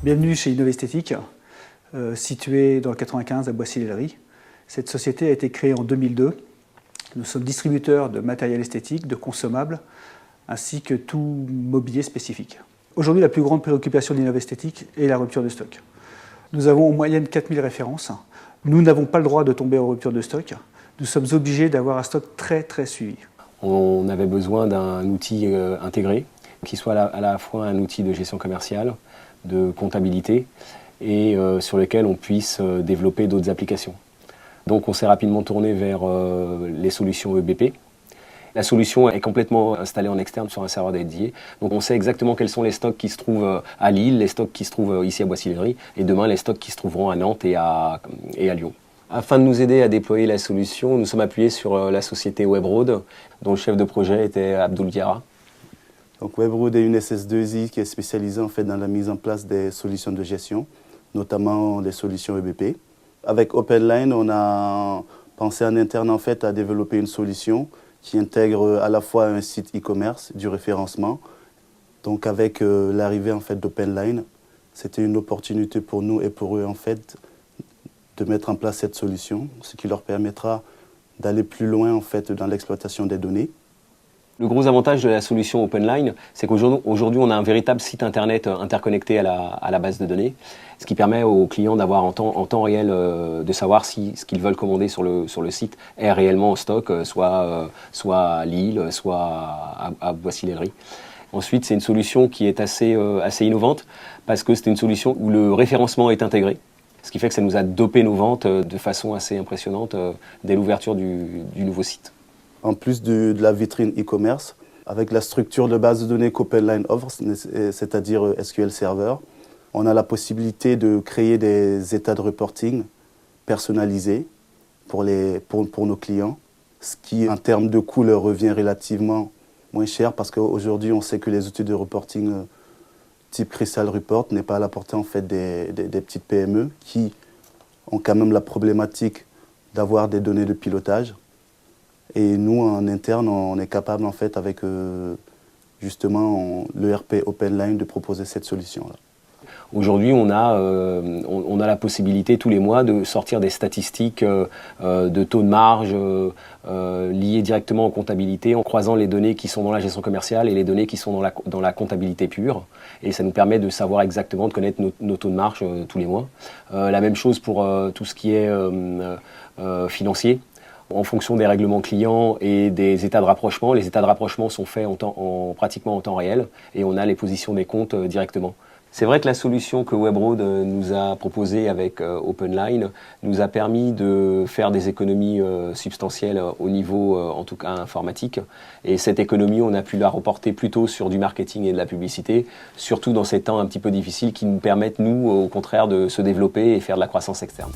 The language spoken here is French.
Bienvenue chez Innov'Esthétique, située dans le 95 à Boissy-l'Aillerie. Cette société a été créée en 2002. Nous sommes distributeurs de matériel esthétique, de consommables, ainsi que tout mobilier spécifique. Aujourd'hui, la plus grande préoccupation d'Innov'Esthétique est la rupture de stock. Nous avons en moyenne 4000 références. Nous n'avons pas le droit de tomber en rupture de stock. Nous sommes obligés d'avoir un stock très suivi. On avait besoin d'un outil intégré, qui soit à la fois un outil de gestion commerciale, de comptabilité, et sur lequel on puisse développer d'autres applications. Donc on s'est rapidement tourné vers les solutions EBP. La solution est complètement installée en externe sur un serveur dédié. Donc on sait exactement quels sont les stocks qui se trouvent à Lille, les stocks qui se trouvent ici à Boissy-l'Aillerie, et demain les stocks qui se trouveront à Nantes et à Lyon. Afin de nous aider à déployer la solution, nous sommes appuyés sur la société WebRoad, dont le chef de projet était Abdoul Diarra. Donc WebRoad est une SS2I qui est spécialisée en fait dans la mise en place des solutions de gestion, notamment des solutions EBP. Avec OpenLine, on a pensé en interne en fait à développer une solution qui intègre à la fois un site e-commerce, du référencement. Donc avec l'arrivée en fait d'OpenLine, c'était une opportunité pour nous et pour eux en fait de mettre en place cette solution, ce qui leur permettra d'aller plus loin en fait dans l'exploitation des données. Le gros avantage de la solution OpenLine, c'est qu'aujourd'hui on a un véritable site internet interconnecté à la base de données, ce qui permet aux clients d'avoir en temps réel de savoir si ce qu'ils veulent commander sur le site est réellement en stock, soit à Lille, soit à Boissy-l'Aillerie. Ensuite, c'est une solution qui est assez innovante parce que c'est une solution où le référencement est intégré, ce qui fait que ça nous a dopé nos ventes de façon assez impressionnante dès l'ouverture du nouveau site. En plus de la vitrine e-commerce, avec la structure de base de données qu'OpenLine offre, c'est-à-dire SQL Server, on a la possibilité de créer des états de reporting personnalisés pour nos clients, ce qui en termes de coût leur revient relativement moins cher parce qu'aujourd'hui on sait que les outils de reporting type Crystal Report n'est pas à la portée en fait des petites PME qui ont quand même la problématique d'avoir des données de pilotage. Et nous, en interne, on est capable, en fait, avec justement l'ERP OpenLine, de proposer cette solution-là. Aujourd'hui, on a la possibilité tous les mois de sortir des statistiques de taux de marge liés directement en comptabilité, en croisant les données qui sont dans la gestion commerciale et les données qui sont dans la comptabilité pure. Et ça nous permet de savoir exactement, de connaître nos taux de marge tous les mois. La même chose pour tout ce qui est financier. En fonction des règlements clients et des états de rapprochement, les états de rapprochement sont faits pratiquement en temps réel et on a les positions des comptes directement. C'est vrai que la solution que WebRoad nous a proposée avec OpenLine nous a permis de faire des économies substantielles au niveau, en tout cas, informatique. Et cette économie, on a pu la reporter plutôt sur du marketing et de la publicité, surtout dans ces temps un petit peu difficiles qui nous permettent, nous, au contraire, de se développer et faire de la croissance externe.